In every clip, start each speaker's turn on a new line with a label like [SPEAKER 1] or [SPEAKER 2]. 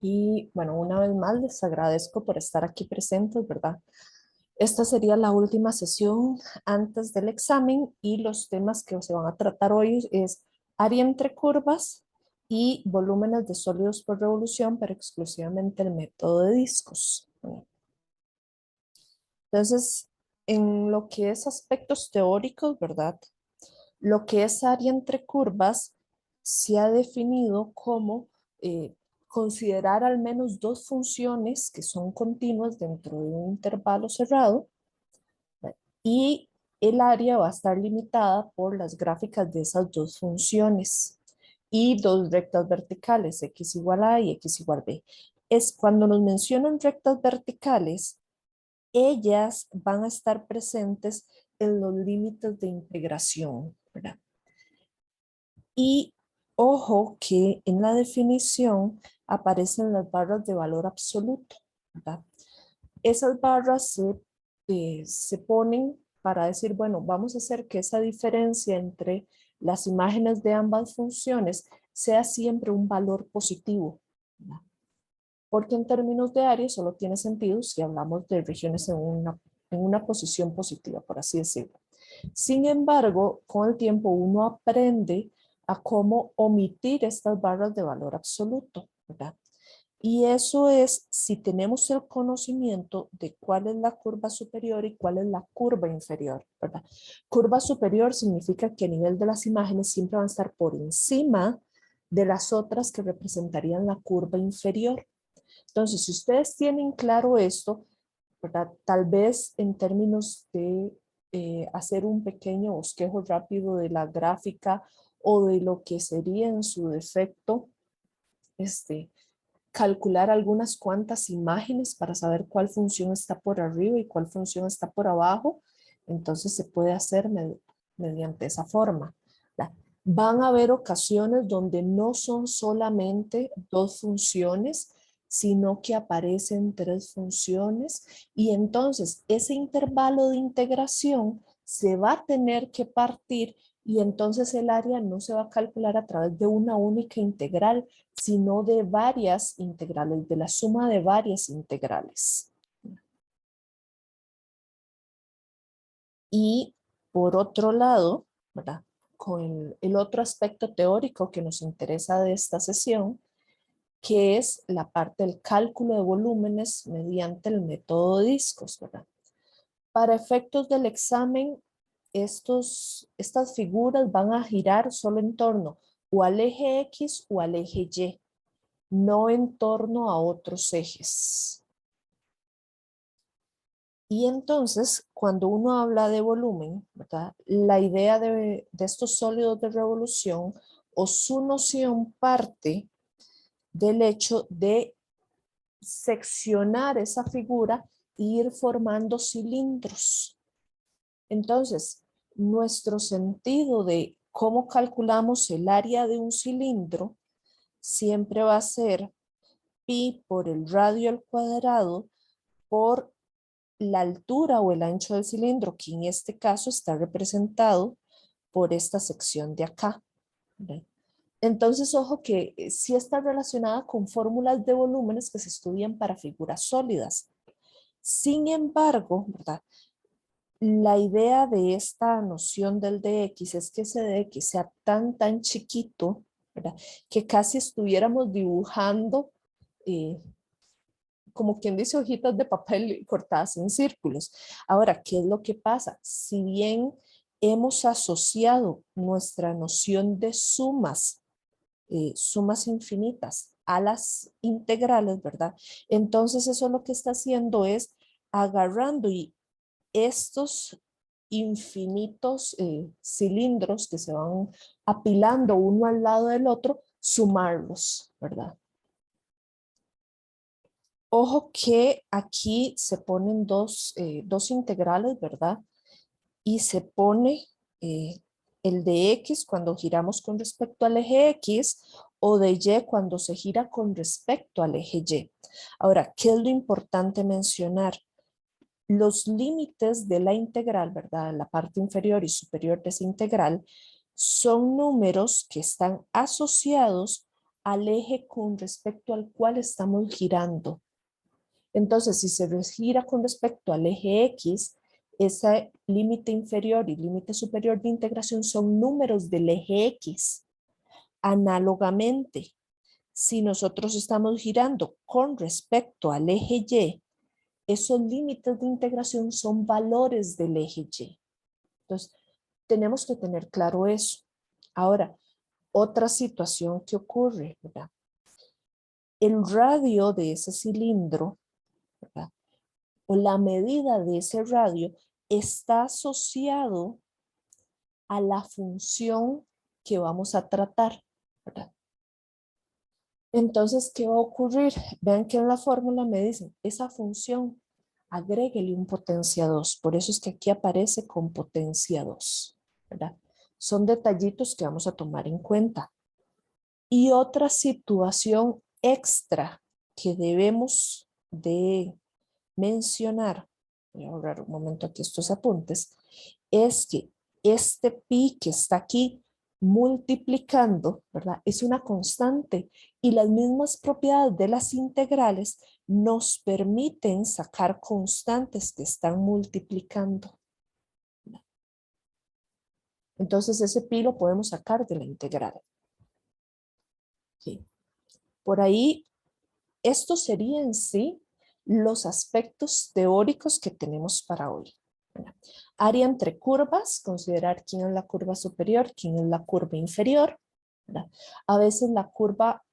[SPEAKER 1] Y bueno, una vez más les agradezco por estar aquí presentes, ¿verdad? Esta sería la última sesión antes del examen y los temas que se van a tratar hoy es área entre curvas y volúmenes de sólidos por revolución, pero exclusivamente el método de discos. Entonces, en lo que es aspectos teóricos, ¿verdad? Lo que es área entre curvas se ha definido como considerar al menos dos funciones que son continuas dentro de un intervalo cerrado, ¿verdad? Y el área va a estar limitada por las gráficas de esas dos funciones y dos rectas verticales, x igual a y x igual b. Es cuando nos mencionan rectas verticales, ellas van a estar presentes en los límites de integración, ¿verdad? Y ojo que en la definición aparecen las barras de valor absoluto, ¿verdad? Esas barras se ponen para decir, bueno, vamos a hacer que esa diferencia entre las imágenes de ambas funciones sea siempre un valor positivo, ¿verdad? Porque en términos de área solo tiene sentido si hablamos de regiones en una posición positiva, por así decirlo. Sin embargo, con el tiempo uno aprende a cómo omitir estas barras de valor absoluto, ¿verdad? Y eso es si tenemos el conocimiento de cuál es la curva superior y cuál es la curva inferior, ¿verdad? Curva superior significa que a nivel de las imágenes siempre van a estar por encima de las otras que representarían la curva inferior. Entonces, si ustedes tienen claro esto, ¿verdad? Tal vez en términos de hacer un pequeño bosquejo rápido de la gráfica o de lo que sería en su defecto, este, calcular algunas cuantas imágenes para saber cuál función está por arriba y cuál función está por abajo, entonces se puede hacer mediante esa forma. Van a haber ocasiones donde no son solamente dos funciones, sino que aparecen tres funciones y entonces ese intervalo de integración se va a tener que partir y entonces el área no se va a calcular a través de una única integral, sino de varias integrales, de la suma de varias integrales. Y por otro lado, ¿verdad? Con el otro aspecto teórico que nos interesa de esta sesión, que es la parte del cálculo de volúmenes mediante el método de discos, ¿verdad? Para efectos del examen, estas figuras van a girar solo en torno o al eje X o al eje Y, no en torno a otros ejes. Y entonces, cuando uno habla de volumen, ¿verdad? La idea de estos sólidos de revolución o su noción parte del hecho de seccionar esa figura e ir formando cilindros. Entonces, nuestro sentido de cómo calculamos el área de un cilindro siempre va a ser pi por el radio al cuadrado por la altura o el ancho del cilindro, que en este caso está representado por esta sección de acá, ¿verdad? Entonces, ojo que sí está relacionada con fórmulas de volúmenes que se estudian para figuras sólidas. Sin embargo, ¿verdad? La idea de esta noción del dx es que ese dx sea tan chiquito, ¿verdad? Que casi estuviéramos dibujando eh, como quien dice, hojitas de papel cortadas en círculos. Ahora, ¿qué es lo que pasa? Si bien hemos asociado nuestra noción de sumas, sumas infinitas, a las integrales, ¿verdad? Entonces eso lo que está haciendo es agarrando y estos infinitos cilindros que se van apilando uno al lado del otro, sumarlos, ¿verdad? Ojo que aquí se ponen dos integrales, ¿verdad? Y se pone eh, el de X cuando giramos con respecto al eje X o de Y cuando se gira con respecto al eje Y. Ahora, ¿qué es lo importante mencionar? Los límites de la integral, ¿verdad? La parte inferior y superior de esa integral son números que están asociados al eje con respecto al cual estamos girando. Entonces, si se gira con respecto al eje X, ese límite inferior y límite superior de integración son números del eje X. Análogamente, si nosotros estamos girando con respecto al eje Y, esos límites de integración son valores del eje Y. Entonces, tenemos que tener claro eso. Ahora, otra situación que ocurre, ¿verdad? El radio de ese cilindro, ¿verdad? O la medida de ese radio está asociado a la función que vamos a tratar, ¿verdad? Entonces, ¿qué va a ocurrir? Vean que en la fórmula me dicen, esa función, agréguele un potencia 2. Por eso es que aquí aparece con potencia 2, ¿verdad? Son detallitos que vamos a tomar en cuenta. Y otra situación extra que debemos de mencionar, voy a ahorrar un momento aquí estos apuntes, es que este pi que está aquí multiplicando, ¿verdad? Es una constante y las mismas propiedades de las integrales nos permiten sacar constantes que están multiplicando. Entonces ese pi lo podemos sacar de la integral. ¿Sí? Por ahí, estos serían en sí los aspectos teóricos que tenemos para hoy. Área entre curvas, considerar quién es la curva superior, quién es la curva inferior, ¿verdad? A veces la curva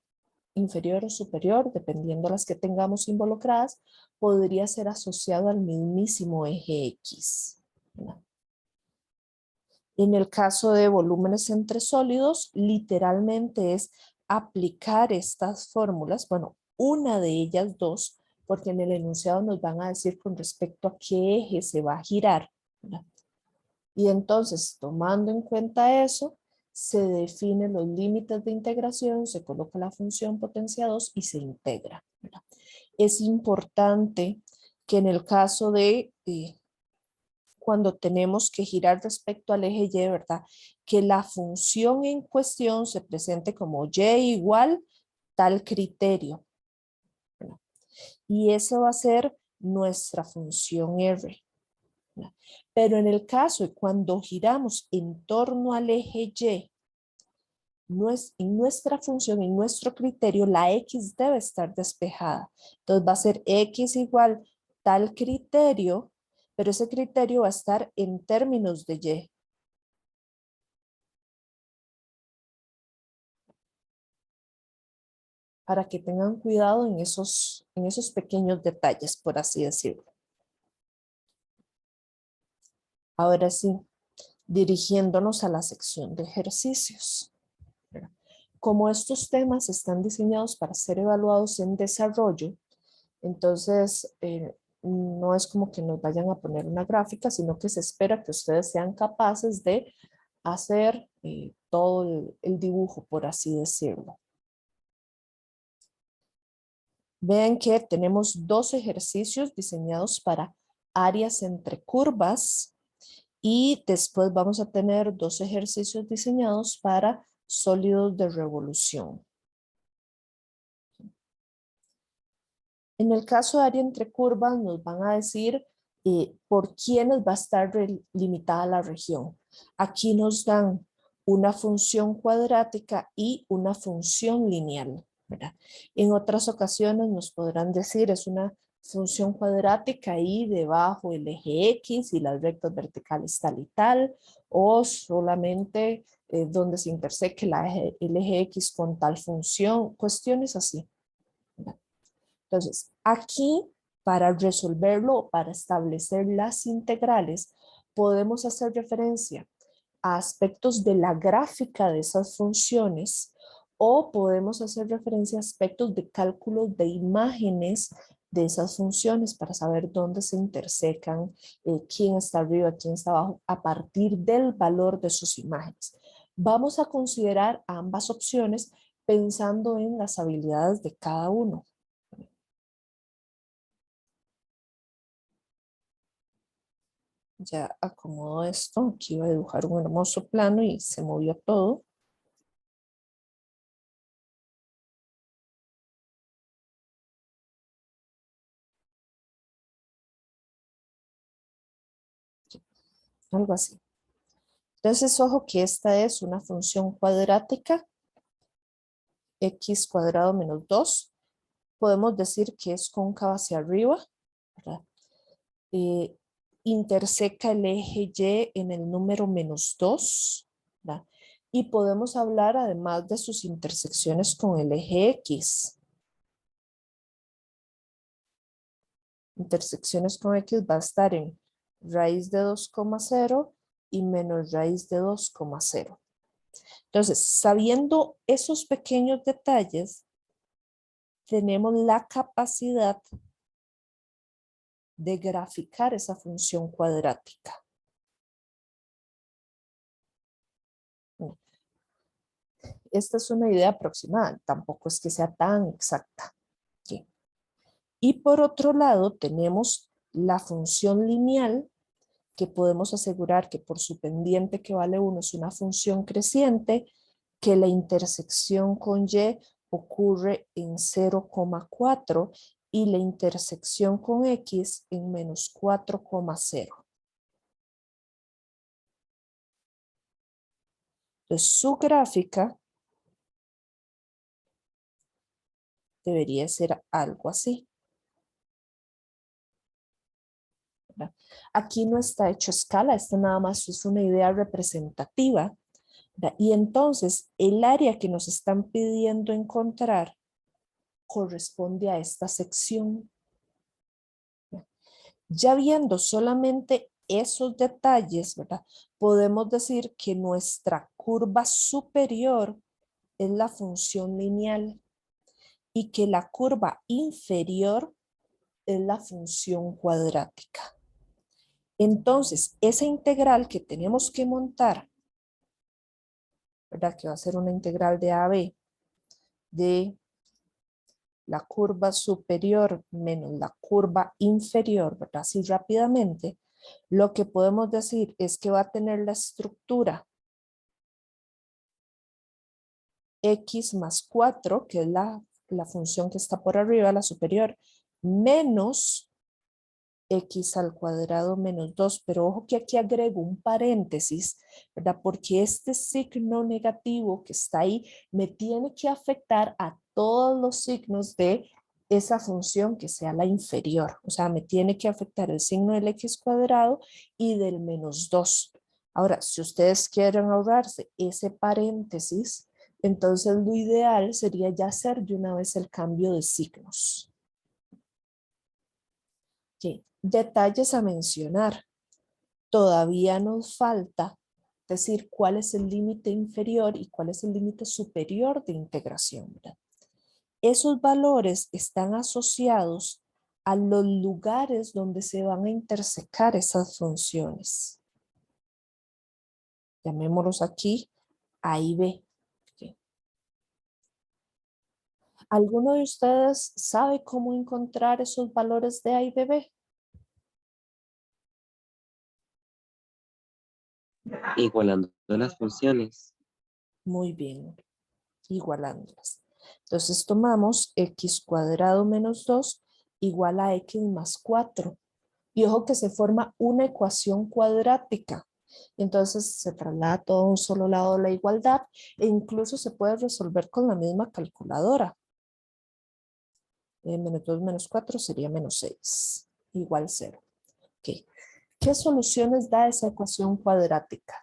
[SPEAKER 1] inferior o superior, dependiendo de las que tengamos involucradas, podría ser asociado al mismísimo eje X, ¿verdad? En el caso de volúmenes entre sólidos, literalmente es aplicar estas fórmulas, bueno, una de ellas dos, porque en el enunciado nos van a decir con respecto a qué eje se va a girar, ¿verdad? Y entonces, tomando en cuenta eso, se definen los límites de integración, se coloca la función potencia 2 y se integra, ¿verdad? Es importante que en el caso de cuando tenemos que girar respecto al eje Y, ¿verdad? Que la función en cuestión se presente como Y igual tal criterio, ¿verdad? Y eso va a ser nuestra función R. ¿Verdad? Pero en el caso de cuando giramos en torno al eje Y, en nuestra función, en nuestro criterio, la X debe estar despejada. Entonces va a ser X igual tal criterio, pero ese criterio va a estar en términos de Y. Para que tengan cuidado en esos pequeños detalles, por así decirlo. Ahora sí, dirigiéndonos a la sección de ejercicios. Como estos temas están diseñados para ser evaluados en desarrollo, entonces no es como que nos vayan a poner una gráfica, sino que se espera que ustedes sean capaces de hacer todo el dibujo, por así decirlo. Vean que tenemos dos ejercicios diseñados para áreas entre curvas y después vamos a tener dos ejercicios diseñados para sólidos de revolución. En el caso de área entre curvas nos van a decir por quiénes va a estar limitada la región. Aquí nos dan una función cuadrática y una función lineal, ¿verdad? En otras ocasiones nos podrán decir es una función cuadrática y debajo el eje X y las rectas verticales tal y tal, o solamente donde se interseque el eje X con tal función, cuestiones así, ¿verdad? Entonces, aquí para resolverlo, para establecer las integrales, podemos hacer referencia a aspectos de la gráfica de esas funciones o podemos hacer referencia a aspectos de cálculo de imágenes de esas funciones para saber dónde se intersecan, quién está arriba, quién está abajo, a partir del valor de sus imágenes. Vamos a considerar ambas opciones pensando en las habilidades de cada uno. Ya acomodo esto, aquí iba a dibujar un hermoso plano y se movió todo. algo así. Entonces, ojo que esta es una función cuadrática, x cuadrado menos 2. Podemos decir que es cóncava hacia arriba, ¿verdad? Eh, Interseca el eje Y en el número menos 2, ¿verdad? Y podemos hablar además de sus intersecciones con el eje X. Intersecciones con X va a estar en raíz de 2,0 y menos raíz de 2,0. Entonces, sabiendo esos pequeños detalles, tenemos la capacidad de graficar esa función cuadrática. Esta es una idea aproximada, tampoco es que sea tan exacta. ¿Sí? Y por otro lado, tenemos la función lineal, que podemos asegurar que por su pendiente que vale 1 es una función creciente, que la intersección con Y ocurre en 0,4 y la intersección con X en menos 4,0. Entonces, su gráfica debería ser algo así, ¿verdad? Aquí no está hecho escala, esta nada más es una idea representativa, ¿verdad? Y entonces el área que nos están pidiendo encontrar corresponde a esta sección. Ya viendo solamente esos detalles, ¿verdad? Podemos decir que nuestra curva superior es la función lineal y que la curva inferior es la función cuadrática. Entonces, esa integral que tenemos que montar, ¿verdad? Que va a ser una integral de a b de la curva superior menos la curva inferior, ¿verdad? Así rápidamente, lo que podemos decir es que va a tener la estructura x más 4, que es la función que está por arriba, la superior, menos x al cuadrado menos 2, pero ojo que aquí agrego un paréntesis, ¿verdad? Porque este signo negativo que está ahí me tiene que afectar a todos los signos de esa función que sea la inferior, o sea, me tiene que afectar el signo del x cuadrado y del menos 2. Ahora, si ustedes quieren ahorrarse ese paréntesis, entonces lo ideal sería ya hacer de una vez el cambio de signos. ¿Qué? Detalles a mencionar. Todavía nos falta decir cuál es el límite inferior y cuál es el límite superior de integración, ¿verdad? Esos valores están asociados a los lugares donde se van a intersecar esas funciones. Llamémoslos aquí A y B. ¿Okay? ¿Alguno de ustedes sabe cómo encontrar esos valores de A y de B?
[SPEAKER 2] Igualando las funciones.
[SPEAKER 1] Muy bien, igualándolas. Entonces tomamos x cuadrado menos 2 igual a x más 4. Y ojo que se forma una ecuación cuadrática. Entonces se traslada todo a un solo lado de la igualdad e incluso se puede resolver con la misma calculadora. Menos 2 menos 4 sería menos 6, igual 0. Okay. ¿Qué soluciones da esa ecuación cuadrática?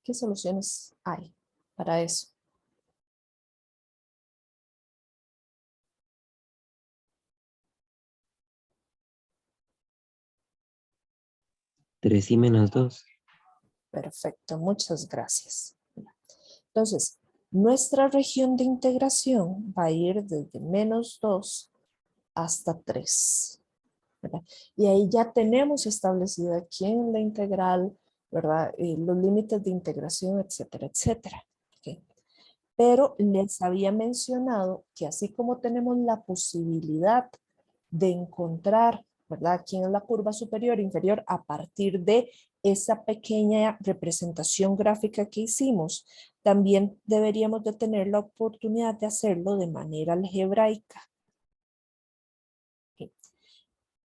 [SPEAKER 1] ¿Qué soluciones hay para eso?
[SPEAKER 2] Tres y menos 2.
[SPEAKER 1] Perfecto, muchas gracias. Entonces, nuestra región de integración va a ir desde menos 2 hasta 3, ¿verdad? Y ahí ya tenemos establecida aquí en la integral, ¿verdad? Los límites de integración, etcétera, etcétera. ¿Okay? Pero les había mencionado que así como tenemos la posibilidad de encontrar ¿verdad? ¿Quién es la curva superior e inferior? A partir de esa pequeña representación gráfica que hicimos, también deberíamos de tener la oportunidad de hacerlo de manera algebraica.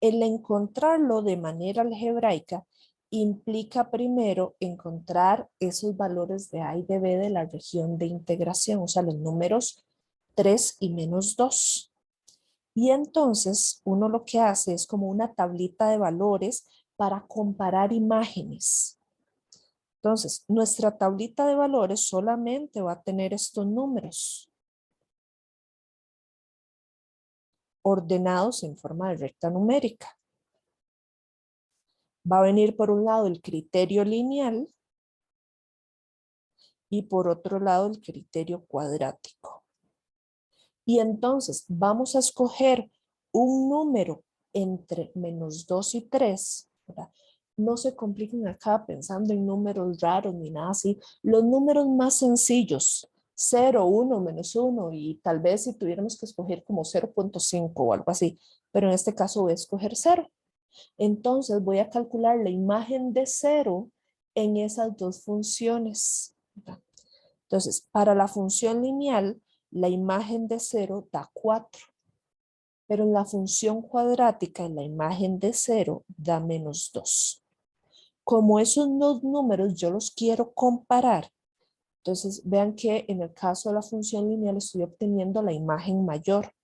[SPEAKER 1] El encontrarlo de manera algebraica implica primero encontrar esos valores de A y de B de la región de integración, o sea, los números 3 y menos 2. Y entonces uno lo que hace es como una tablita de valores para comparar imágenes. Entonces, nuestra tablita de valores solamente va a tener estos números ordenados en forma de recta numérica. Va a venir por un lado el criterio lineal y por otro lado el criterio cuadrático. Y entonces vamos a escoger un número entre menos 2 y 3, ¿verdad? No se compliquen acá pensando en números raros ni nada así. Los números más sencillos, 0, 1, menos 1 y tal vez si tuviéramos que escoger como 0.5 o algo así, pero en este caso voy a escoger 0. Entonces voy a calcular la imagen de 0 en esas dos funciones, ¿verdad? Entonces, para la función lineal, la imagen de 0 da 4. Pero en la función cuadrática, la imagen de 0 da menos 2. Como esos dos números yo los quiero comparar, entonces vean que en el caso de la función lineal estoy obteniendo la imagen mayor.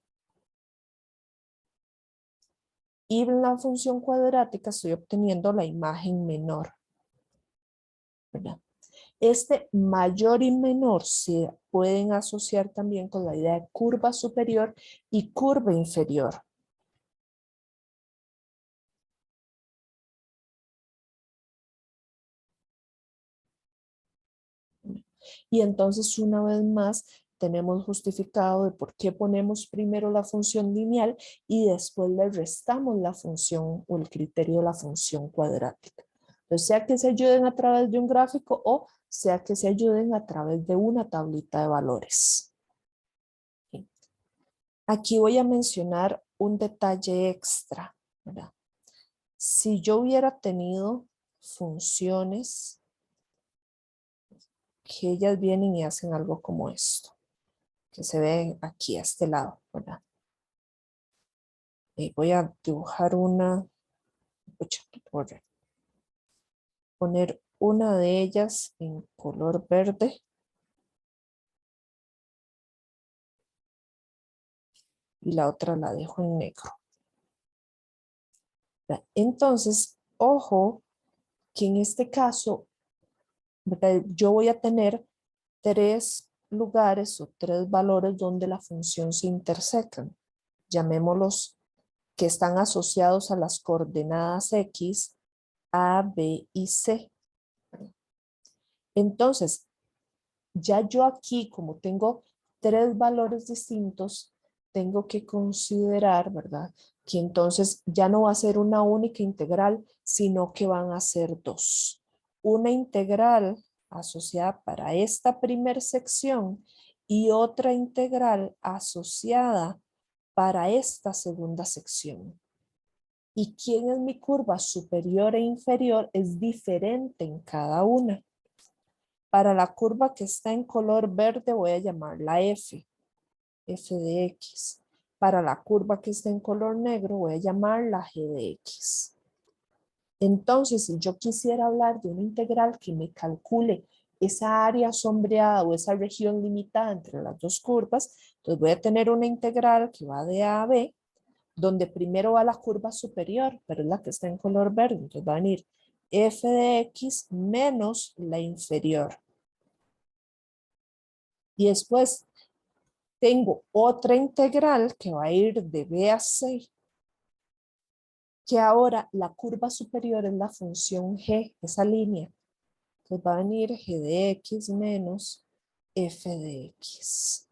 [SPEAKER 1] Y en la función cuadrática estoy obteniendo la imagen menor, ¿verdad? Este mayor y menor se pueden asociar también con la idea de curva superior y curva inferior. Y entonces una vez más tenemos justificado de por qué ponemos primero la función lineal y después le restamos la función o el criterio de la función cuadrática. Entonces, sea que se ayuden a través de un gráfico o sea que se ayuden a través de una tablita de valores. Aquí voy a mencionar un detalle extra, ¿verdad? Si yo hubiera tenido funciones que ellas vienen y hacen algo como esto, que se ve aquí a este lado, ¿verdad? Voy a dibujar una, poner una de ellas en color verde y la otra la dejo en negro. Entonces, ojo que en este caso, ¿verdad? Yo voy a tener 3 lugares o 3 valores donde la función se intersecan. Llamémoslos que están asociados a las coordenadas X, A, B y C. Entonces, ya yo aquí, como tengo 3 valores distintos, tengo que considerar, ¿verdad? Que entonces ya no va a ser una única integral, sino que van a ser 2. Una integral asociada para esta primera sección y otra integral asociada para esta segunda sección. Y quién es mi curva superior e inferior es diferente en cada una. Para la curva que está en color verde voy a llamarla F, F de X. Para la curva que está en color negro voy a llamarla G de X. Entonces, si yo quisiera hablar de una integral que me calcule esa área sombreada o esa región limitada entre las dos curvas, entonces voy a tener una integral que va de A a B, donde primero va la curva superior, pero es la que está en color verde. Entonces va a venir F de X menos la inferior. Y después tengo otra integral que va a ir de B a C, que ahora la curva superior es la función G, esa línea. Entonces va a venir G de X menos F de X.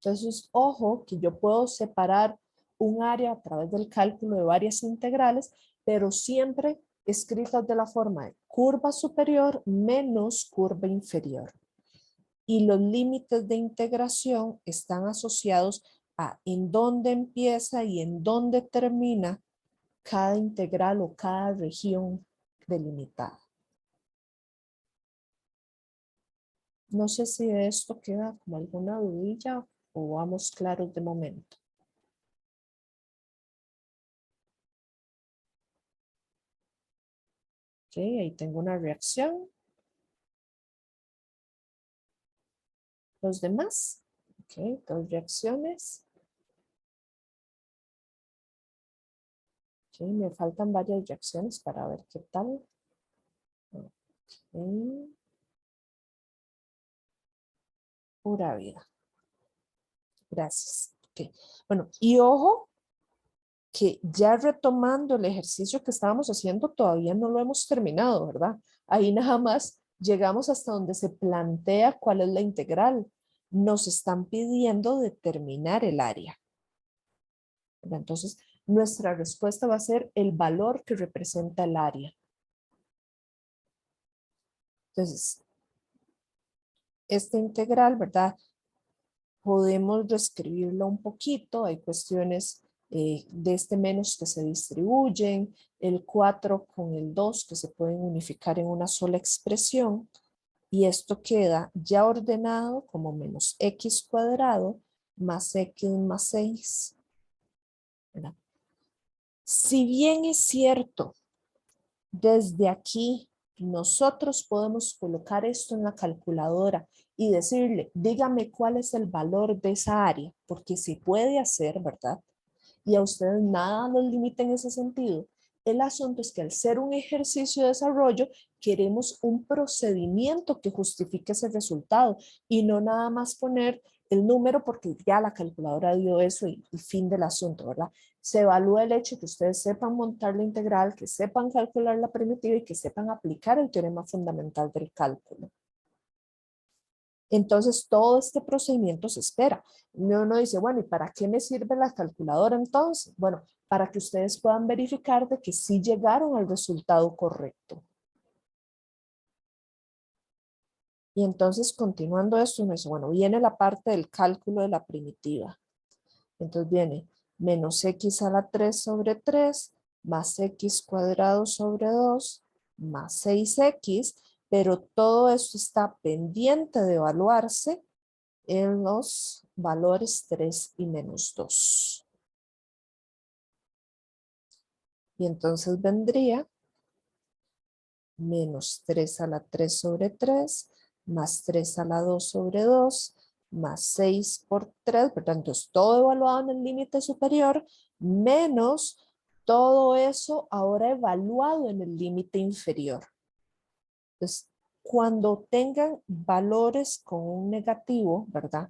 [SPEAKER 1] Entonces, ojo que yo puedo separar un área a través del cálculo de varias integrales, pero siempre escritas de la forma de curva superior menos curva inferior. Y los límites de integración están asociados a en dónde empieza y en dónde termina cada integral o cada región delimitada. No sé si de esto queda como alguna dudilla o vamos claros de momento. Ok, ahí tengo una reacción. Los demás, ok, 2 reacciones. Ok, me faltan varias reacciones para ver qué tal. Ok, pura vida. Gracias. Ok, bueno, y ojo que ya retomando el ejercicio que estábamos haciendo, todavía no lo hemos terminado, ¿verdad? Ahí nada más llegamos hasta donde se plantea cuál es la integral. Nos están pidiendo determinar el área. ¿Verdad? Entonces, nuestra respuesta va a ser el valor que representa el área. Entonces, esta integral, ¿verdad? Podemos reescribirlo un poquito. Hay cuestiones de este menos que se distribuyen, el 4 con el 2 que se pueden unificar en una sola expresión. Y esto queda ya ordenado como menos x cuadrado más x más 6. ¿Verdad? Si bien es cierto, desde aquí nosotros podemos colocar esto en la calculadora y decirle, dígame cuál es el valor de esa área, porque se puede hacer, ¿verdad? Y a ustedes nada los limita en ese sentido. El asunto es que al ser un ejercicio de desarrollo, queremos un procedimiento que justifique ese resultado y no nada más poner el número porque ya la calculadora dio eso y fin del asunto, ¿verdad? Se evalúa el hecho de que ustedes sepan montar la integral, que sepan calcular la primitiva y que sepan aplicar el teorema fundamental del cálculo. Entonces, todo este procedimiento se espera. Uno dice, bueno, ¿y para qué me sirve la calculadora entonces? Bueno, para que ustedes puedan verificar de que sí llegaron al resultado correcto. Y entonces, continuando esto, uno dice, bueno, viene la parte del cálculo de la primitiva. Entonces viene menos x a la 3 sobre 3 más x cuadrado sobre 2 más 6x, pero todo esto está pendiente de evaluarse en los valores 3 y menos 2. Y entonces vendría menos 3 a la 3 sobre 3, más 3 a la 2 sobre 2, más 6 por 3, por tanto es todo evaluado en el límite superior, menos todo eso ahora evaluado en el límite inferior. Entonces, cuando tengan valores con un negativo, ¿verdad?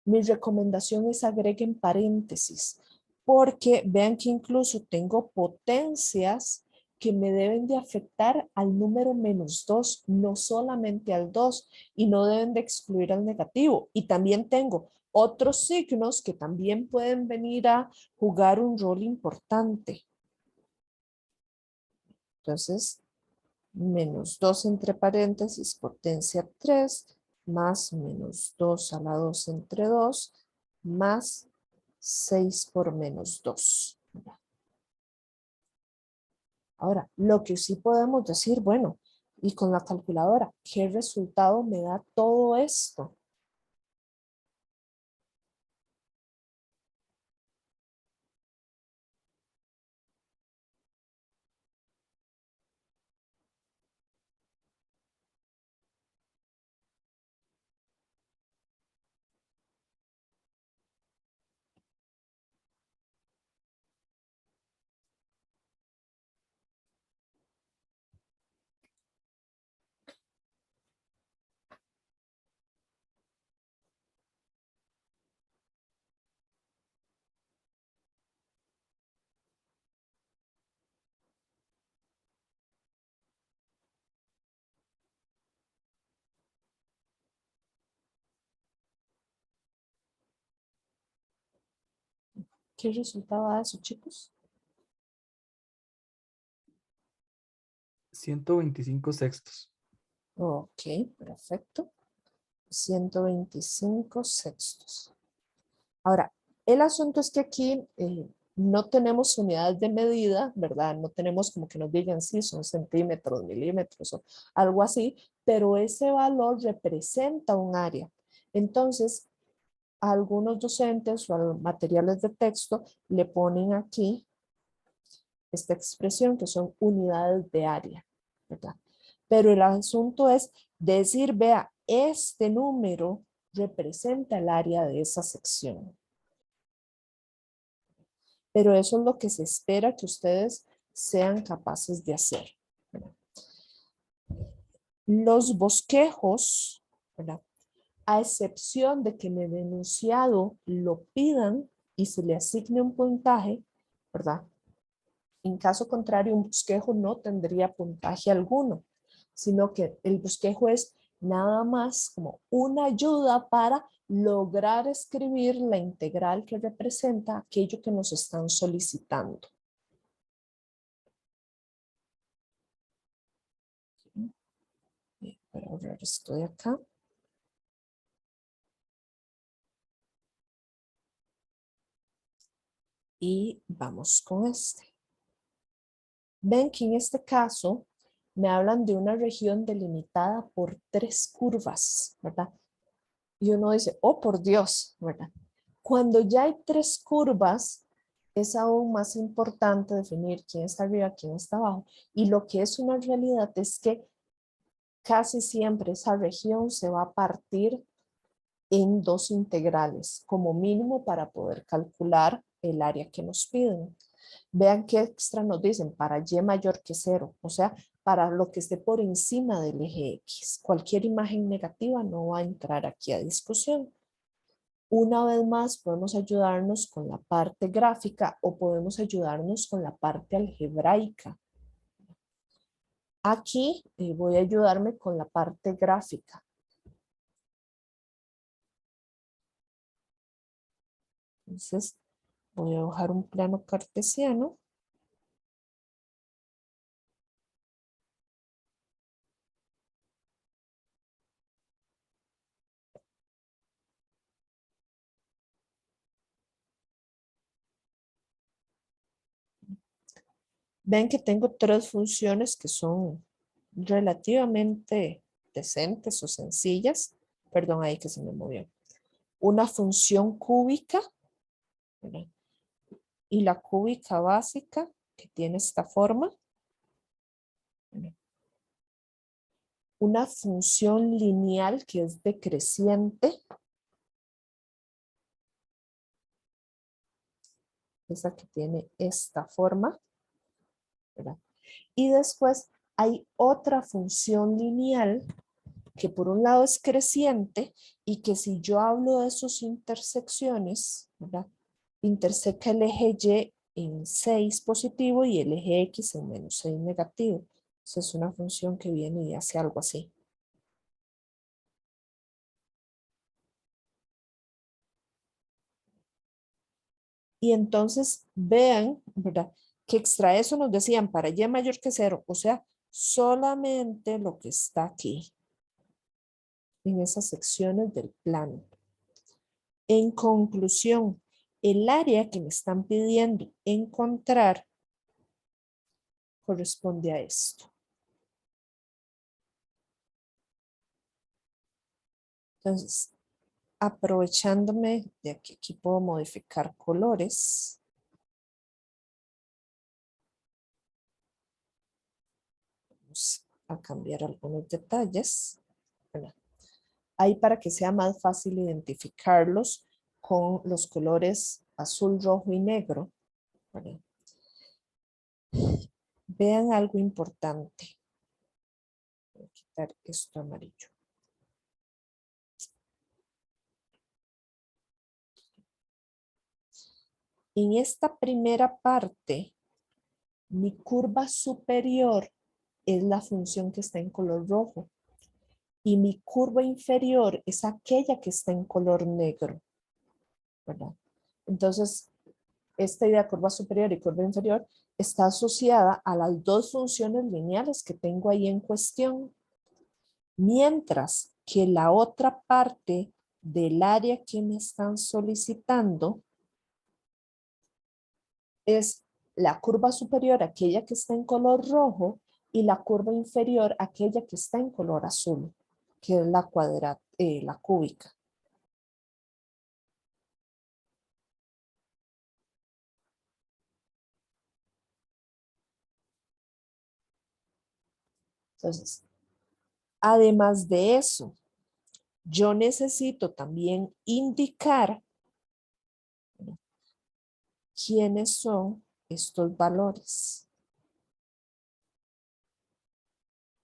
[SPEAKER 1] Mi recomendación es agreguen paréntesis, porque vean que incluso tengo potencias que me deben de afectar al número menos 2, no solamente al 2, y no deben de excluir al negativo. Y también tengo otros signos que también pueden venir a jugar un rol importante. Entonces, menos 2 entre paréntesis, potencia 3, más menos 2 a la 2 entre 2, más 6 por menos 2. Ahora, lo que sí podemos decir, bueno, y con la calculadora, ¿qué resultado me da todo esto? ¿Qué resultado da eso, chicos?
[SPEAKER 3] 125 sextos.
[SPEAKER 1] Ok, perfecto. 125 sextos. Ahora, El asunto es que aquí no tenemos unidades de medida, ¿verdad? No tenemos como que nos digan si son centímetros, milímetros o algo así, pero ese valor representa un área. Entonces, a algunos docentes o a los materiales de texto le ponen aquí esta expresión que son unidades de área, ¿verdad? Pero el asunto es decir, vea, este número representa el área de esa sección. Pero eso es lo que se espera que ustedes sean capaces de hacer, ¿verdad? Los bosquejos, ¿verdad? A excepción de que en el enunciado lo pidan y se le asigne un puntaje, ¿verdad? En caso contrario, un bosquejo no tendría puntaje alguno, sino que el bosquejo es nada más como una ayuda para lograr escribir la integral que representa aquello que nos están solicitando. Voy a ahorrar esto de acá. Y vamos con este. Ven que en este caso me hablan de una región delimitada por 3 curvas, ¿verdad? Y uno dice, oh por Dios, ¿verdad? Cuando ya hay 3 curvas, es aún más importante definir quién está arriba, quién está abajo. Y lo que es una realidad es que casi siempre esa región se va a partir en 2 integrales, como mínimo para poder calcular el área que nos piden. Vean qué extra nos dicen, para y mayor que 0, o sea, para lo que esté por encima del eje X. Cualquier imagen negativa no va a entrar aquí a discusión. Una vez más, podemos ayudarnos con la parte gráfica o podemos ayudarnos con la parte algebraica. Aquí voy a ayudarme con la parte gráfica. Entonces, voy a dibujar un plano cartesiano. Ven que tengo 3 funciones que son relativamente decentes o sencillas. Perdón, ahí que se me movió. Una función cúbica, ¿verdad? Y la cúbica básica, que tiene esta forma, ¿verdad? Una función lineal que es decreciente, esa que tiene esta forma, ¿verdad? Y después hay otra función lineal que por un lado es creciente y que si yo hablo de sus intersecciones, ¿verdad? Interseca el eje Y en 6 positivo y el eje X en -6 negativo. Esa es una función que viene y hace algo así. Y entonces vean, ¿verdad? Que extra eso nos decían para y mayor que 0, o sea, solamente lo que está aquí, en esas secciones del plano. En conclusión, el área que me están pidiendo encontrar corresponde a esto. Entonces, aprovechándome de que aquí puedo modificar colores, vamos a cambiar algunos detalles. Bueno, ahí para que sea más fácil identificarlos con los colores azul, rojo y negro. ¿Verdad? Vean algo importante. Voy a quitar esto amarillo. En esta primera parte, mi curva superior es la función que está en color rojo y mi curva inferior es aquella que está en color negro, ¿verdad? Entonces, esta idea de curva superior y curva inferior está asociada a las 2 funciones lineales que tengo ahí en cuestión, mientras que la otra parte del área que me están solicitando es la curva superior, aquella que está en color rojo, y la curva inferior, aquella que está en color azul, que es la cúbica. Entonces, además de eso, yo necesito también indicar quiénes son estos valores,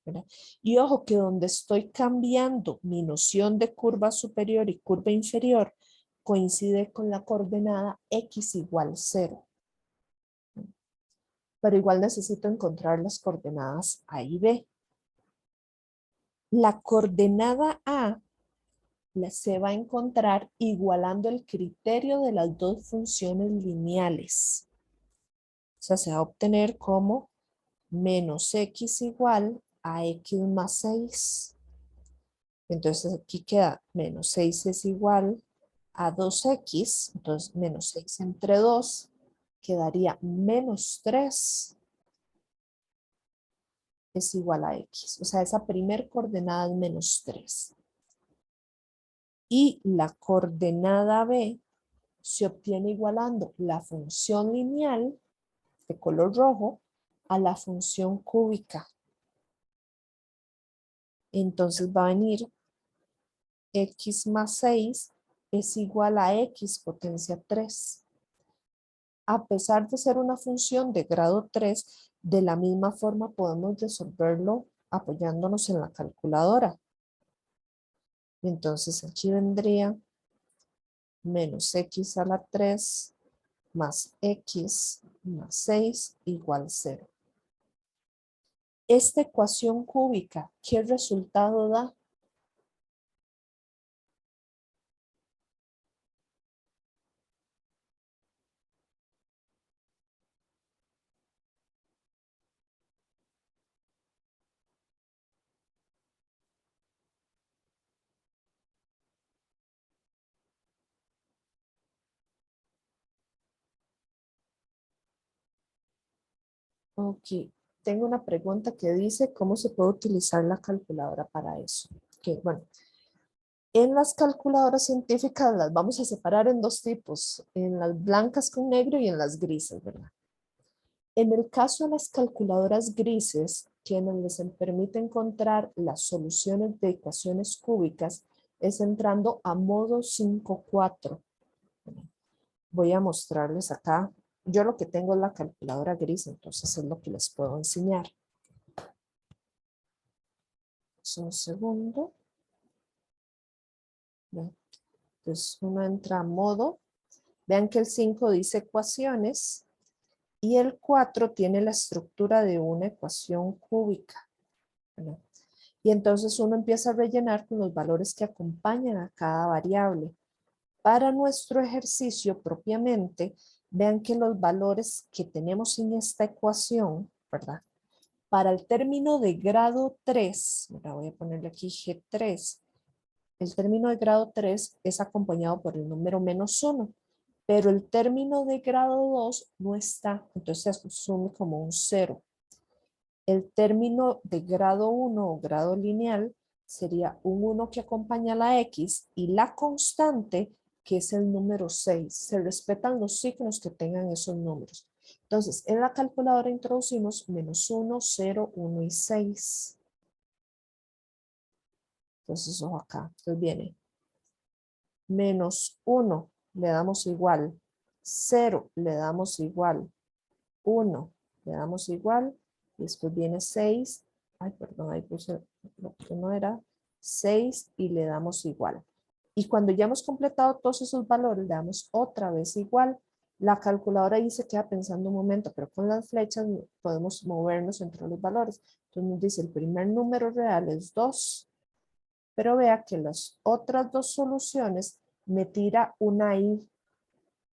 [SPEAKER 1] ¿verdad? Y ojo que donde estoy cambiando mi noción de curva superior y curva inferior coincide con la coordenada x igual 0. Pero igual necesito encontrar las coordenadas A y B. La coordenada A se va a encontrar igualando el criterio de las dos funciones lineales. O sea, se va a obtener como menos x igual a x más 6. Entonces aquí queda menos 6 es igual a 2x. Entonces menos 6 entre 2 quedaría menos 3 es igual a x. O sea, esa primer coordenada es menos 3. Y la coordenada b se obtiene igualando la función lineal de color rojo a la función cúbica. Entonces va a venir x más 6 es igual a x potencia 3. A pesar de ser una función de grado 3, de la misma forma podemos resolverlo apoyándonos en la calculadora. Entonces aquí vendría menos x a la 3 más x más 6 igual 0. Esta ecuación cúbica, ¿qué resultado da? Ok, tengo una pregunta que dice cómo se puede utilizar la calculadora para eso. Que bueno, en las calculadoras científicas las vamos a separar en dos tipos, en las blancas con negro y en las grises, ¿verdad? En el caso de las calculadoras grises, quienes les permite encontrar las soluciones de ecuaciones cúbicas, es entrando a modo 5.4. Voy a mostrarles acá. Yo lo que tengo es la calculadora gris, entonces es lo que les puedo enseñar. Es un segundo. Entonces uno entra a modo. Vean que el 5 dice ecuaciones y el 4 tiene la estructura de una ecuación cúbica, ¿verdad? Y entonces uno empieza a rellenar con los valores que acompañan a cada variable. Para nuestro ejercicio propiamente, vean que los valores que tenemos en esta ecuación, ¿verdad? Para el término de grado 3, voy a ponerle aquí G3, el término de grado 3 es acompañado por el número -1, pero el término de grado 2 no está, entonces se asume como un 0. El término de grado 1 o grado lineal sería un 1 que acompaña a la X y la constante que es el número 6. Se respetan los signos que tengan esos números. Entonces, en la calculadora introducimos -1, 0, 1 y 6. Entonces, ojo acá. Entonces viene -1, le damos igual. 0, le damos igual. 1, le damos igual. Y después viene 6. Ay, perdón, ahí puse lo que no era. 6 y le damos igual. Y cuando ya hemos completado todos esos valores, le damos otra vez igual. La calculadora ahí se queda pensando un momento, pero con las flechas podemos movernos entre los valores. Entonces nos dice el primer número real es 2, pero vea que las otras dos soluciones me tira una i,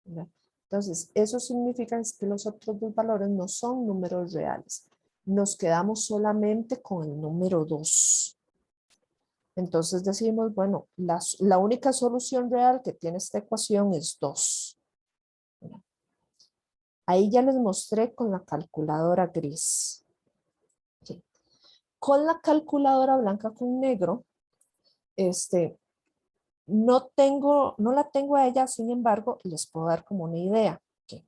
[SPEAKER 1] ¿verdad? Entonces, eso significa que los otros dos valores no son números reales. Nos quedamos solamente con el número 2. Entonces decimos, bueno, la única solución real que tiene esta ecuación es 2. Ahí ya les mostré con la calculadora gris. Ok. Con la calculadora blanca con negro, no la tengo a ella, sin embargo, les puedo dar como una idea. Ok.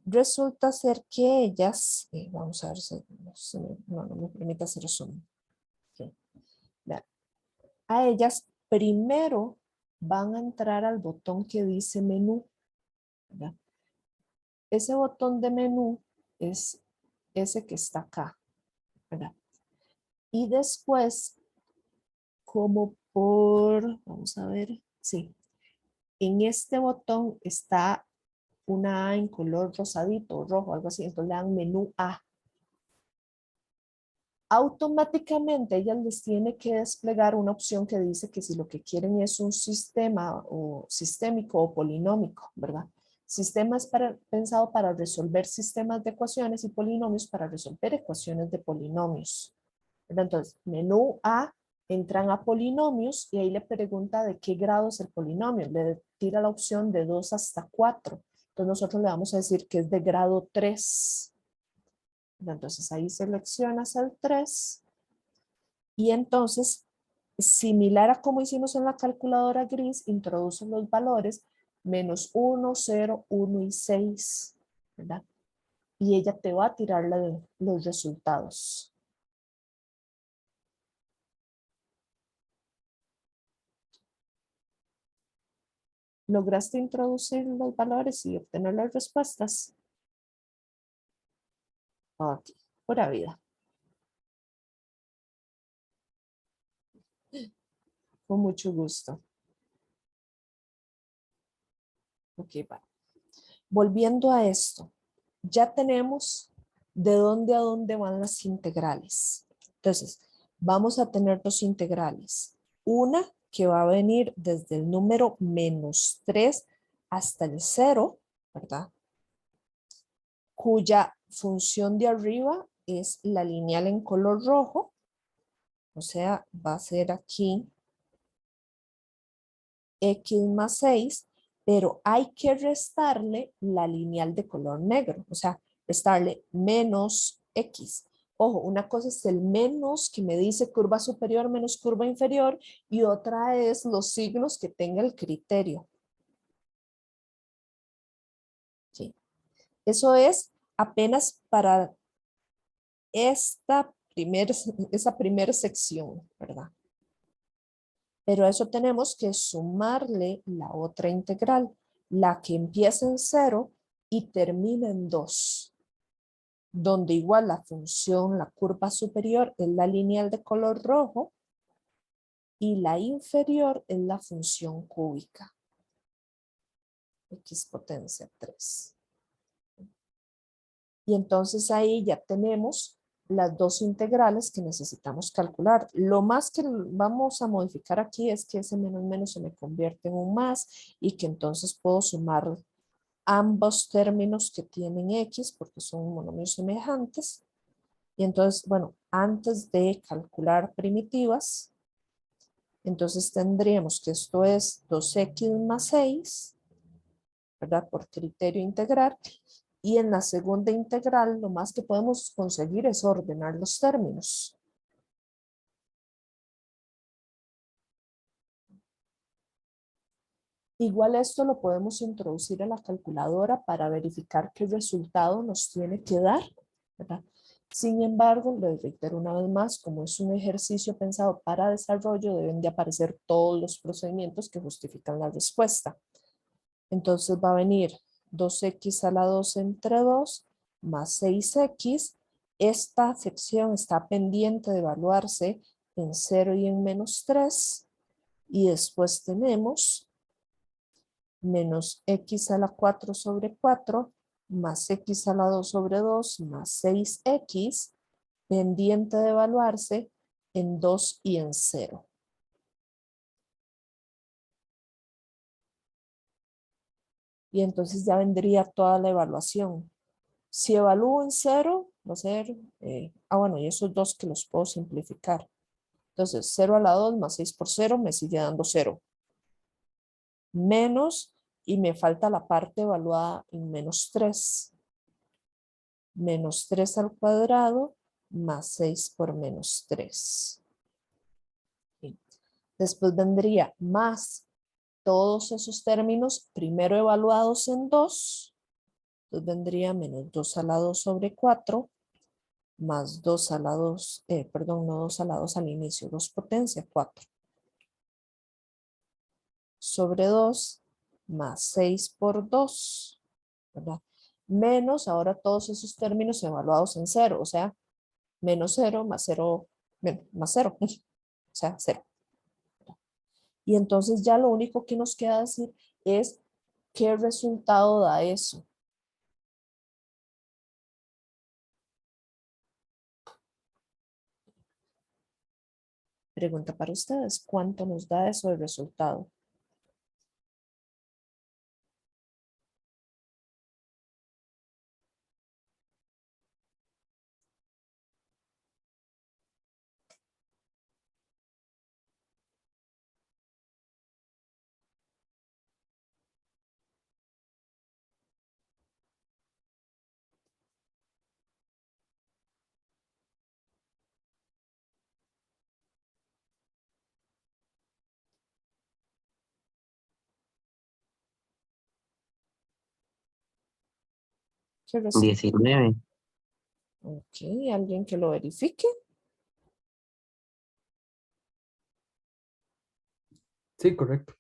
[SPEAKER 1] Resulta ser que ellas, vamos a ver si no me permite hacer zoom. Ok. Vean, a ellas primero van a entrar al botón que dice menú, ¿verdad? Ese botón de menú es ese que está acá, ¿verdad? Y después, vamos a ver, sí, en este botón está una A en color rosadito, rojo, algo así, entonces le dan menú A. Automáticamente ella les tiene que desplegar una opción que dice que si lo que quieren es un sistema o sistémico o polinómico, ¿verdad? Sistema es pensado para resolver sistemas de ecuaciones y polinomios para resolver ecuaciones de polinomios. ¿Verdad? Entonces, menú A, entran a polinomios y ahí le pregunta de qué grado es el polinomio. Le tira la opción de 2 hasta 4. Entonces nosotros le vamos a decir que es de grado 3. Entonces ahí seleccionas el 3 y entonces, similar a como hicimos en la calculadora gris, introducen los valores menos 1, 0, 1 y 6, ¿verdad? Y ella te va a tirar los resultados. ¿Lograste introducir los valores y obtener las respuestas? Ok, pura vida. Con mucho gusto. Ok, va. Volviendo a esto, ya tenemos de dónde a dónde van las integrales. Entonces, vamos a tener dos integrales. Una que va a venir desde el número menos 3 hasta el 0, ¿verdad? Cuya función de arriba es la lineal en color rojo. O sea, va a ser aquí x más 6, pero hay que restarle la lineal de color negro, o sea, restarle menos x. Ojo, una cosa es el menos que me dice curva superior menos curva inferior y otra es los signos que tenga el criterio. ¿Sí? Eso es apenas para esa primera sección, ¿verdad? Pero a eso tenemos que sumarle la otra integral, la que empieza en 0 y termina en 2, donde igual la función, la curva superior es la lineal de color rojo y la inferior es la función cúbica, x potencia 3. Y entonces ahí ya tenemos las dos integrales que necesitamos calcular. Lo más que vamos a modificar aquí es que ese menos menos se me convierte en un más y que entonces puedo sumar ambos términos que tienen x porque son monomios semejantes. Y entonces, bueno, antes de calcular primitivas, entonces tendríamos que esto es 2x más 6, ¿verdad? Por criterio integral. Y en la segunda integral, lo más que podemos conseguir es ordenar los términos. Igual esto lo podemos introducir a la calculadora para verificar qué resultado nos tiene que dar, ¿verdad? Sin embargo, les reitero una vez más, como es un ejercicio pensado para desarrollo, deben de aparecer todos los procedimientos que justifican la respuesta. Entonces va a venir 2x a la 2 entre 2 más 6x. Esta sección está pendiente de evaluarse en 0 y en menos 3. Y después tenemos menos x a la 4 sobre 4 más x a la 2 sobre 2 más 6x pendiente de evaluarse en 2 y en 0. Y entonces ya vendría toda la evaluación. Si evalúo en 0, va a ser, bueno, y esos dos que los puedo simplificar. Entonces, 0 a la 2 más 6 por 0 me sigue dando 0. Menos y me falta la parte evaluada en -3. -3 al cuadrado más 6 por -3. Después vendría más todos esos términos, primero evaluados en 2. Entonces vendría -2 a la 2 sobre 4, más 2 a la 2, perdón, no 2 a la 2 al inicio, 2 potencia 4. Sobre 2, más 6 por 2, ¿verdad? Menos ahora todos esos términos evaluados en 0, o sea, -0 más 0, más 0, o sea, 0. Y entonces ya lo único que nos queda decir es qué resultado da eso. Pregunta para ustedes, ¿cuánto nos da eso de resultado? ¿Qué
[SPEAKER 2] 19.
[SPEAKER 1] Ok, ¿alguien que lo verifique?
[SPEAKER 3] Sí, correcto.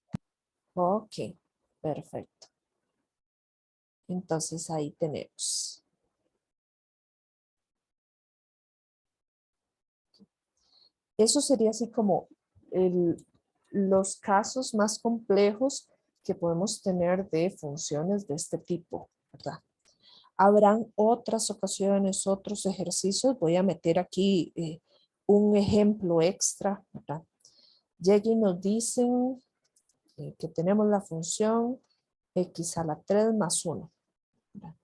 [SPEAKER 1] Ok, perfecto. Entonces ahí tenemos. Eso sería así como los casos más complejos que podemos tener de funciones de este tipo, ¿verdad? Habrán otras ocasiones, otros ejercicios. Voy a meter aquí un ejemplo extra, ¿verdad? Llega y nos dicen que tenemos la función x a la 3 más 1. ¿Verdad?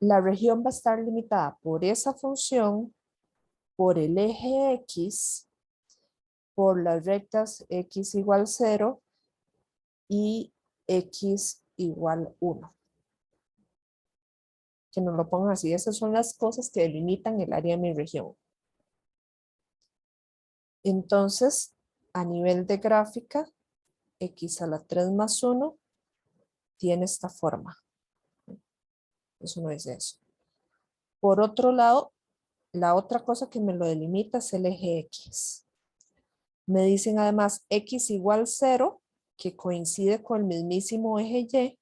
[SPEAKER 1] La región va a estar limitada por esa función, por el eje X, por las rectas X igual 0 y X igual 1. Que nos lo pongan así. Esas son las cosas que delimitan el área de mi región. Entonces, a nivel de gráfica, X a la 3 más 1 tiene esta forma. Eso no es eso. Por otro lado, la otra cosa que me lo delimita es el eje X. Me dicen además X igual 0, que coincide con el mismísimo eje Y.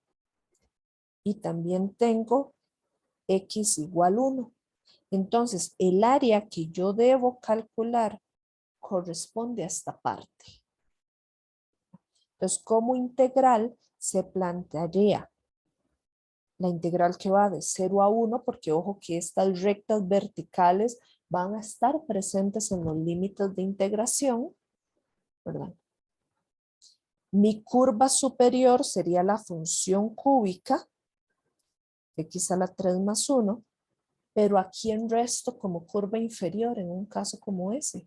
[SPEAKER 1] Y también tengo X igual 1. Entonces, el área que yo debo calcular corresponde a esta parte. Entonces, como integral se plantearía la integral que va de 0 a 1, porque ojo que estas rectas verticales van a estar presentes en los límites de integración, ¿verdad? Mi curva superior sería la función cúbica, x a la 3 más 1, pero ¿a quién resto como curva inferior en un caso como ese?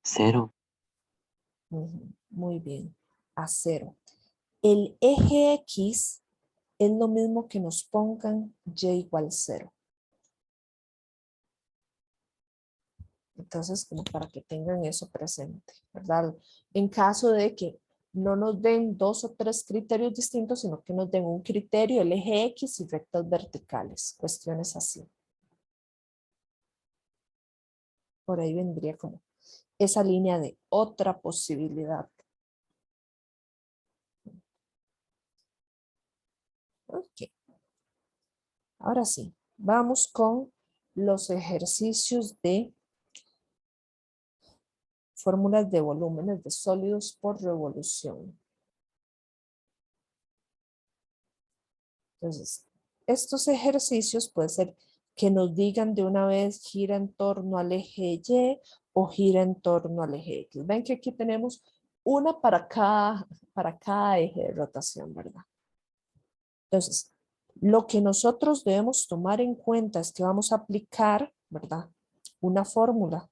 [SPEAKER 2] Cero.
[SPEAKER 1] Muy bien, a 0. El eje X es lo mismo que nos pongan Y igual 0. Entonces, como para que tengan eso presente, ¿verdad? En caso de que no nos den 2 o 3 criterios distintos, sino que nos den un criterio, el eje X y rectas verticales, cuestiones así. Por ahí vendría como esa línea de otra posibilidad. Ok. Ahora sí, vamos con los ejercicios de fórmulas de volúmenes de sólidos por revolución. Entonces, estos ejercicios puede ser que nos digan de una vez gira en torno al eje Y o gira en torno al eje X. Ven que aquí tenemos una para cada eje de rotación, ¿verdad? Entonces, lo que nosotros debemos tomar en cuenta es que vamos a aplicar ¿verdad? Una fórmula.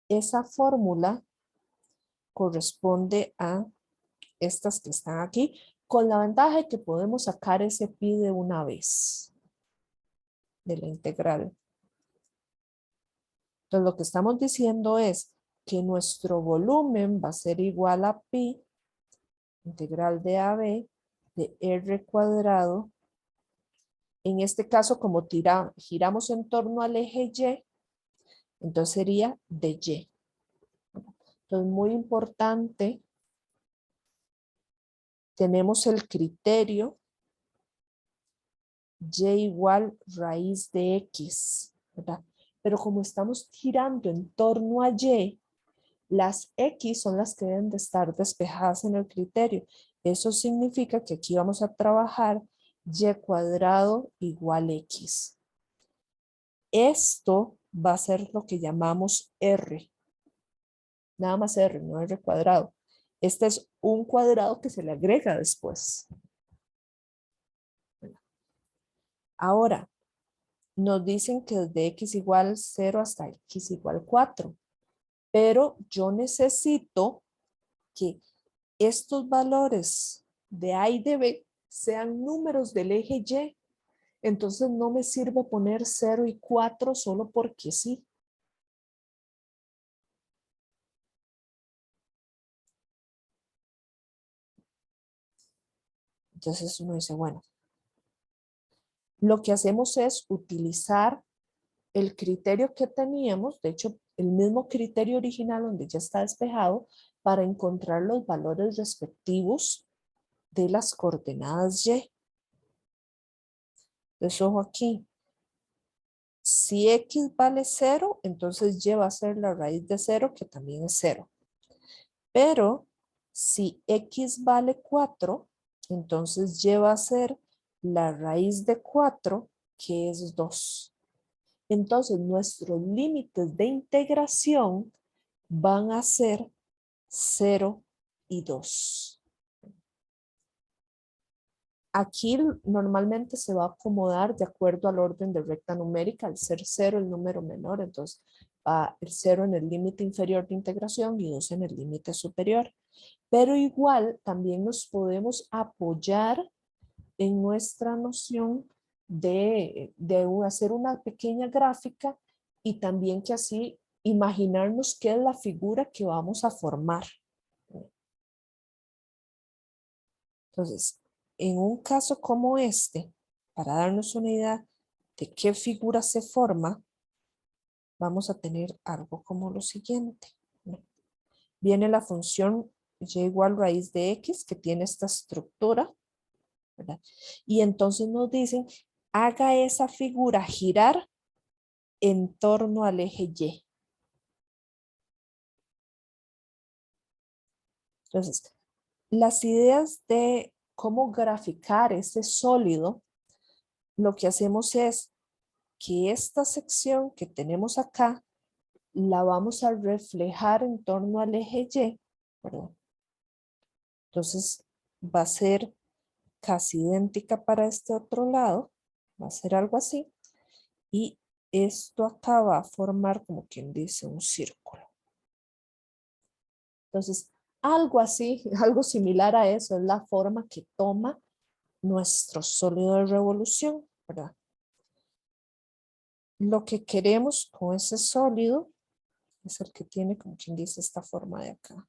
[SPEAKER 1] Esa fórmula corresponde a estas que están aquí, con la ventaja de que podemos sacar ese pi de una vez de la integral. Entonces lo que estamos diciendo es que nuestro volumen va a ser igual a pi integral de AB de R cuadrado. En este caso, como giramos en torno al eje Y, entonces sería de Y. Entonces, muy importante, tenemos el criterio Y igual raíz de X, ¿verdad? Pero como estamos girando en torno a Y, las X son las que deben de estar despejadas en el criterio. Eso significa que aquí vamos a trabajar Y cuadrado igual X. Esto va a ser lo que llamamos R. Nada más R, no R cuadrado. Este es un cuadrado que se le agrega después. Ahora, nos dicen que desde X igual 0 hasta X igual 4. Pero yo necesito que estos valores de A y de B sean números del eje Y. Entonces no me sirve poner 0 y 4 solo porque sí. Entonces uno dice, bueno, lo que hacemos es utilizar el criterio que teníamos, de hecho, el mismo criterio original donde ya está despejado, para encontrar los valores respectivos de las coordenadas Y. Entonces, ojo aquí. Si X vale 0, entonces Y va a ser la raíz de 0, que también es 0. Pero si X vale 4, entonces Y va a ser la raíz de 4, que es 2. Entonces nuestros límites de integración van a ser 0 y 2. Aquí normalmente se va a acomodar de acuerdo al orden de recta numérica, al ser 0 el número menor, entonces va el 0 en el límite inferior de integración y 2 en el límite superior. Pero igual también nos podemos apoyar en nuestra noción de hacer una pequeña gráfica y también que así imaginarnos qué es la figura que vamos a formar. Entonces, en un caso como este, para darnos una idea de qué figura se forma, vamos a tener algo como lo siguiente. Viene la función y igual raíz de x que tiene esta estructura, ¿verdad? Y entonces nos dicen, haga esa figura girar en torno al eje Y. Entonces, las ideas de cómo graficar ese sólido, lo que hacemos es que esta sección que tenemos acá la vamos a reflejar en torno al eje Y, ¿verdad? Entonces va a ser casi idéntica para este otro lado, va a ser algo así, y esto acá va a formar como quien dice un círculo. Entonces, algo así, algo similar a eso es la forma que toma nuestro sólido de revolución, ¿verdad? Lo que queremos con ese sólido es el que tiene, como quien dice, esta forma de acá.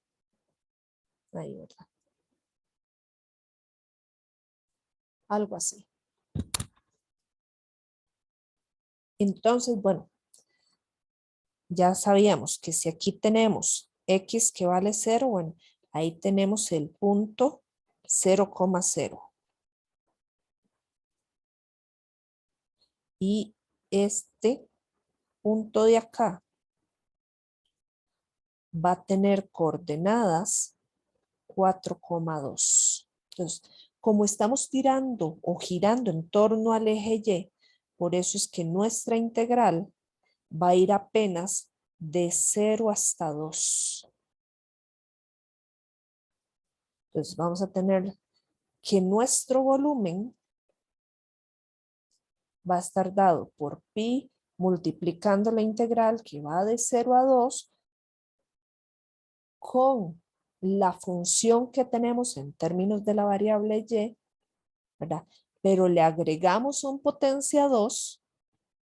[SPEAKER 1] Ahí, ¿verdad? Algo así. Entonces, bueno, ya sabíamos que si aquí tenemos x que vale 0, bueno, ahí tenemos el punto 0,0. Y este punto de acá va a tener coordenadas 4,2. Entonces, como estamos tirando o girando en torno al eje Y, por eso es que nuestra integral va a ir apenas de 0 hasta 2. Entonces, vamos a tener que nuestro volumen va a estar dado por pi multiplicando la integral que va de 0 a 2 con la función que tenemos en términos de la variable y, ¿verdad? Pero le agregamos un potencia 2.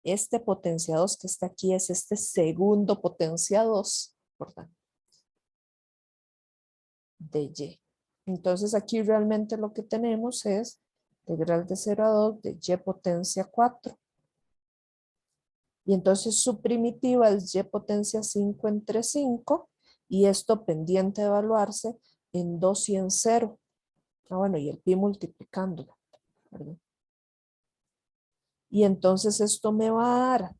[SPEAKER 1] Este potencia 2 que está aquí es este segundo potencia 2, ¿verdad? De y. Entonces aquí realmente lo que tenemos es integral de 0 a 2 de y potencia 4. Y entonces su primitiva es y potencia 5 entre 5 y esto pendiente de evaluarse en 2 y en 0. Ah, bueno, y el pi multiplicándolo, ¿verdad? Y entonces esto me va a dar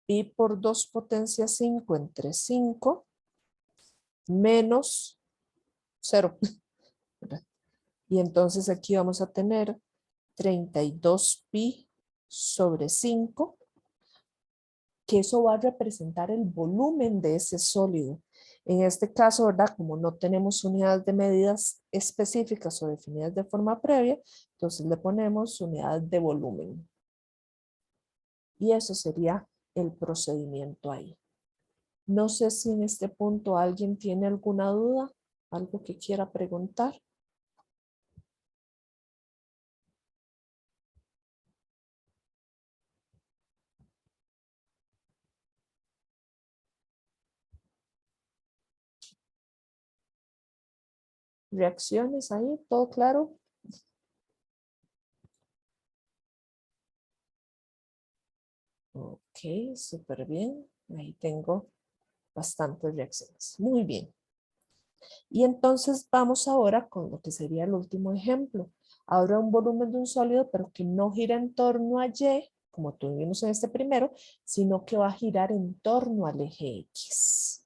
[SPEAKER 1] pi por 2 potencia 5 entre 5 menos 0. ¿Verdad? Y entonces aquí vamos a tener 32 pi sobre 5, que eso va a representar el volumen de ese sólido. En este caso, ¿verdad? Como no tenemos unidades de medidas específicas o definidas de forma previa, entonces le ponemos unidades de volumen. Y eso sería el procedimiento ahí. No sé si en este punto alguien tiene alguna duda, algo que quiera preguntar. Reacciones ahí, todo claro. Ok, súper bien. Ahí tengo bastantes reacciones. Muy bien. Y entonces vamos ahora con lo que sería el último ejemplo. Ahora un volumen de un sólido, pero que no gira en torno a Y, como tuvimos en este primero, sino que va a girar en torno al eje X.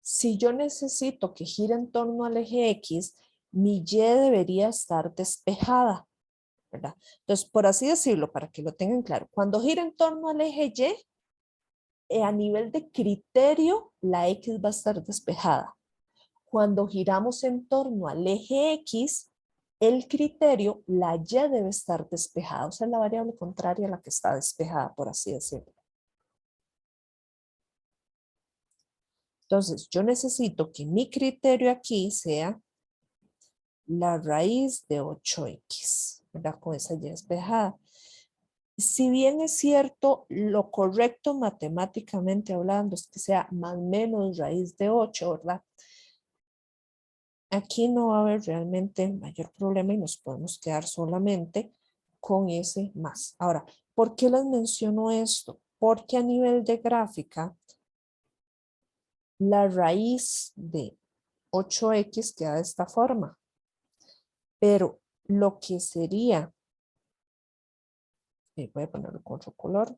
[SPEAKER 1] Si yo necesito que gire en torno al eje X, mi Y debería estar despejada, ¿verdad? Entonces, por así decirlo, para que lo tengan claro, cuando gira en torno al eje Y, a nivel de criterio, la X va a estar despejada. Cuando giramos en torno al eje X, el criterio, la Y debe estar despejada, o sea, la variable contraria a la que está despejada, por así decirlo. Entonces, yo necesito que mi criterio aquí sea la raíz de 8x, ¿verdad? Con esa Y despejada. Si bien es cierto, lo correcto matemáticamente hablando es que sea más o menos raíz de 8, ¿verdad? Aquí no va a haber realmente mayor problema y nos podemos quedar solamente con ese más. Ahora, ¿por qué les menciono esto? Porque a nivel de gráfica, la raíz de 8x queda de esta forma. Pero lo que sería, voy a ponerlo con otro color,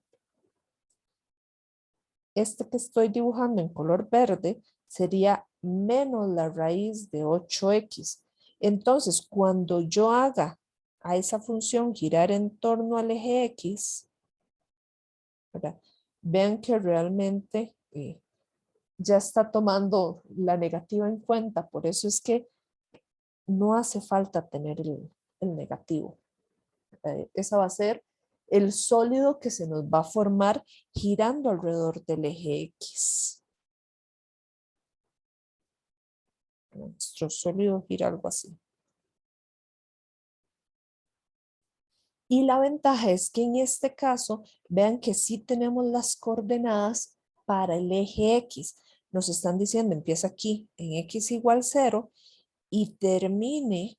[SPEAKER 1] este que estoy dibujando en color verde sería menos la raíz de 8x. Entonces, cuando yo haga a esa función girar en torno al eje X, ¿verdad? Vean que realmente ya está tomando la negativa en cuenta. Por eso es que no hace falta tener el negativo. Esa va a ser el sólido que se nos va a formar girando alrededor del eje X. Nuestro sólido gira algo así. Y la ventaja es que en este caso, vean que sí tenemos las coordenadas para el eje X. Nos están diciendo, empieza aquí en X igual 0 y termine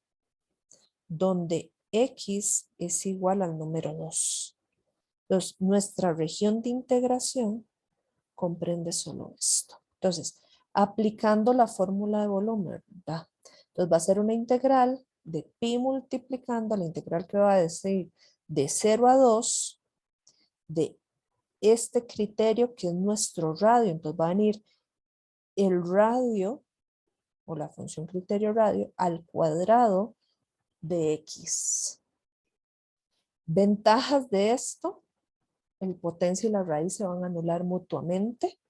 [SPEAKER 1] donde X es igual al número 2. Entonces, nuestra región de integración comprende solo esto. Entonces, aplicando la fórmula de volumen, ¿verdad? Entonces va a ser una integral de pi multiplicando la integral que va a decir de 0 a 2 de este criterio que es nuestro radio. Entonces va a venir el radio o la función criterio radio al cuadrado de x. Ventajas de esto, el potencia y la raíz se van a anular mutuamente.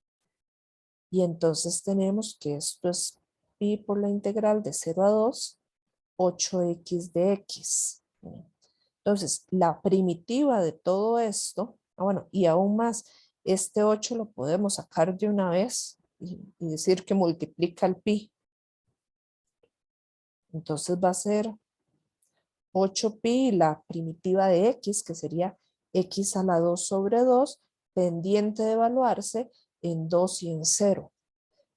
[SPEAKER 1] Y entonces tenemos que esto es pi por la integral de 0 a 2 8x de x. Entonces, la primitiva de todo esto, bueno, y aún más, este 8 lo podemos sacar de una vez y decir que multiplica el pi. Entonces va a ser 8pi, la primitiva de x, que sería x a la 2 sobre 2, pendiente de evaluarse en 2 y en 0.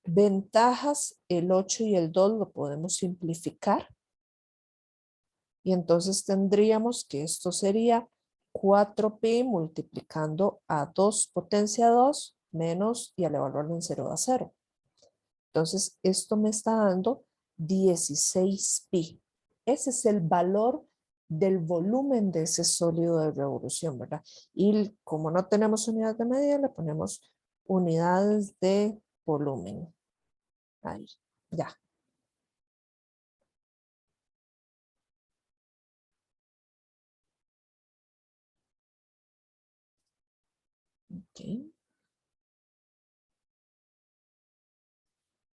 [SPEAKER 1] Ventajas, el 8 y el 2 lo podemos simplificar. Y entonces tendríamos que esto sería 4pi multiplicando a 2 potencia 2 menos y al evaluarlo en 0 da 0. Entonces esto me está dando 16pi. Ese es el valor del volumen de ese sólido de revolución, ¿verdad? Y como no tenemos unidades de medida, le ponemos unidades de volumen. Ahí, ya. Ok.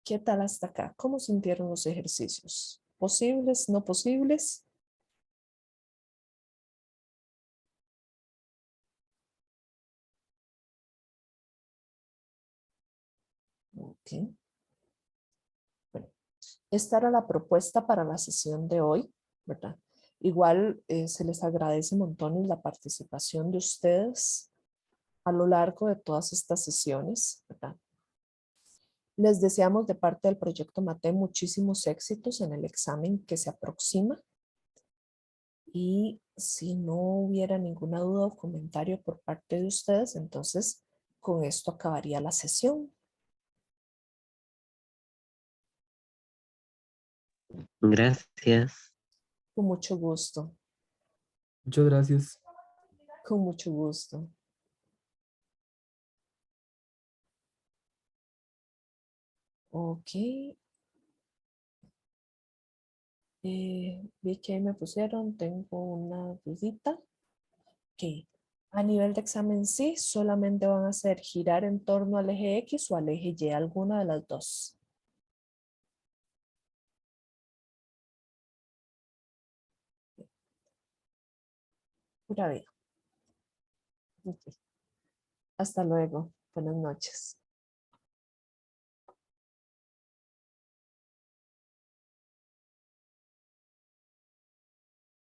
[SPEAKER 1] ¿Qué tal hasta acá? ¿Cómo sintieron los ejercicios? ¿Posibles, no posibles? Ok. Bueno, esta era la propuesta para la sesión de hoy, ¿verdad? Igual se les agradece montones la participación de ustedes a lo largo de todas estas sesiones, ¿verdad? Les deseamos de parte del proyecto MATE muchísimos éxitos en el examen que se aproxima. Y si no hubiera ninguna duda o comentario por parte de ustedes, entonces con esto acabaría la sesión.
[SPEAKER 2] Gracias.
[SPEAKER 1] Con mucho gusto,
[SPEAKER 3] Muchas gracias.
[SPEAKER 1] con mucho gusto. Ok. Vi que ahí me pusieron, tengo una dudita. Ok. A nivel de examen sí, solamente van a hacer girar en torno al eje X o al eje Y, alguna de las dos. Pura vida. Ok. Hasta luego. Buenas noches.